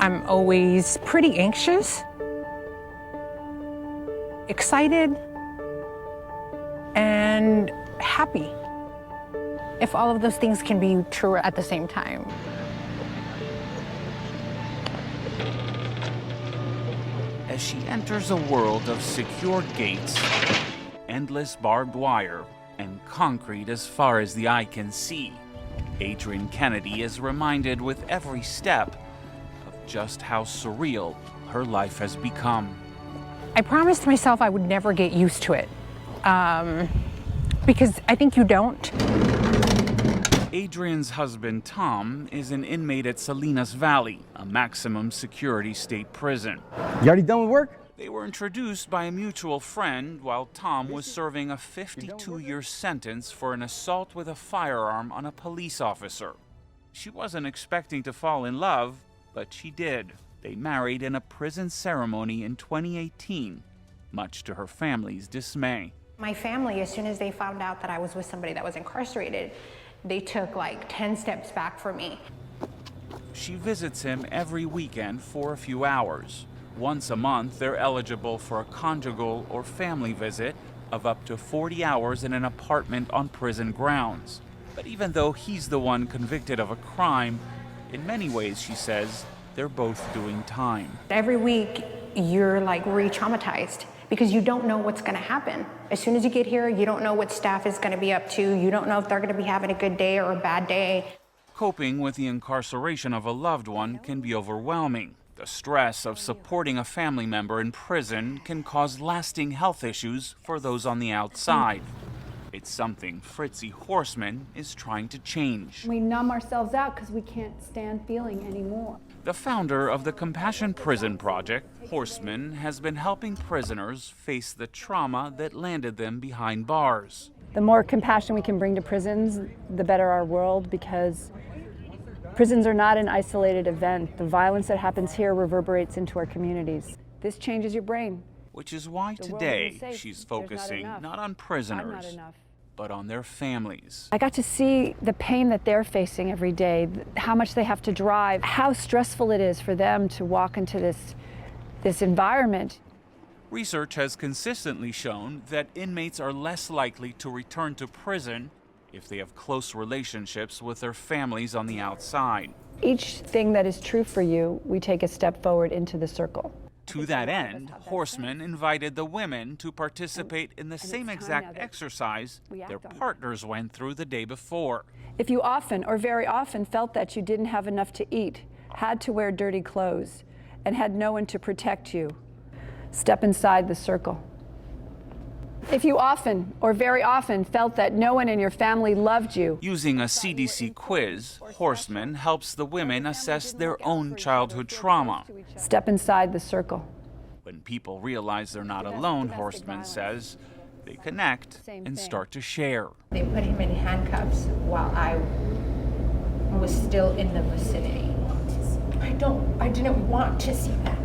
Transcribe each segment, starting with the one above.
I'm always pretty anxious, excited, and happy. If all of those things can be true at the same time. As she enters a world of secure gates, endless barbed wire, and concrete as far as the eye can see, Adrienne Kennedy is reminded with every step of just how surreal her life has become. I promised myself I would never get used to it, because I think you don't. Adrienne's husband, Tom, is an inmate at Salinas Valley, a maximum security state prison. You already done with work? They were introduced by a mutual friend while Tom was serving a 52-year sentence for an assault with a firearm on a police officer. She wasn't expecting to fall in love, but she did. They married in a prison ceremony in 2018, much to her family's dismay. My family, as soon as they found out that I was with somebody that was incarcerated, they took like 10 steps back for me. She visits him every weekend for a few hours. Once a month, they're eligible for a conjugal or family visit of up to 40 hours in an apartment on prison grounds. But even though he's the one convicted of a crime, in many ways, she says, they're both doing time. Every week, you're like re-traumatized because you don't know what's gonna happen. As soon as you get here, you don't know what staff is gonna be up to. You don't know if they're gonna be having a good day or a bad day. Coping with the incarceration of a loved one can be overwhelming. The stress of supporting a family member in prison can cause lasting health issues for those on the outside. It's something Fritzy Horseman is trying to change. We numb ourselves out because we can't stand feeling anymore. The founder of the Compassion Prison Project, Horseman, has been helping prisoners face the trauma that landed them behind bars. The more compassion we can bring to prisons, the better our world, because prisons are not an isolated event. The violence that happens here reverberates into our communities. This changes your brain. Which is why today she's focusing not on prisoners, but on their families. I got to see the pain that they're facing every day, how much they have to drive, how stressful it is for them to walk into this environment. Research has consistently shown that inmates are less likely to return to prison if they have close relationships with their families on the outside. Each thing that is true for you, we take a step forward into the circle. To that end, Horseman invited the women to participate in the same exact exercise their partners went through the day before. If you often or very often felt that you didn't have enough to eat, had to wear dirty clothes, and had no one to protect you, step inside the circle. If you often or very often felt that no one in your family loved you. Using a CDC quiz, Horseman helps the women assess their own childhood trauma. Step inside the circle. When people realize they're not alone, Horseman says, they connect and start to share. They put him in handcuffs while I was still in the vicinity. I didn't want to see that.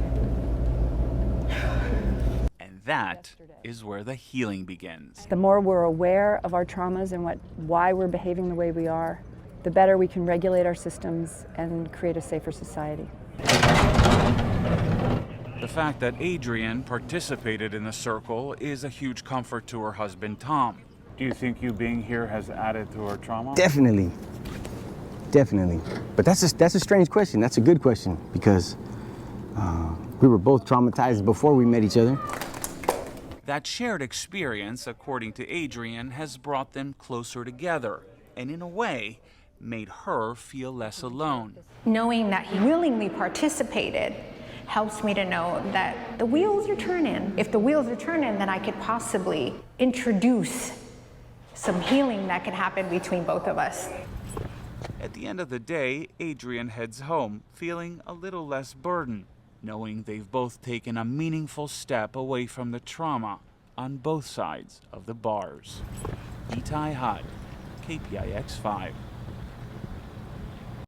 That is where the healing begins. The more we're aware of our traumas and why we're behaving the way we are, the better we can regulate our systems and create a safer society. The fact that Adrienne participated in the circle is a huge comfort to her husband, Tom. Do you think you being here has added to her trauma? Definitely. Definitely. But that's a strange question. That's a good question because we were both traumatized before we met each other. That shared experience, according to Adrienne, has brought them closer together and, in a way, made her feel less alone. Knowing that he willingly participated helps me to know that the wheels are turning. If the wheels are turning, then I could possibly introduce some healing that can happen between both of us. At the end of the day, Adrienne heads home, feeling a little less burdened, knowing they've both taken a meaningful step away from the trauma on both sides of the bars. Itai Hud, KPIX 5.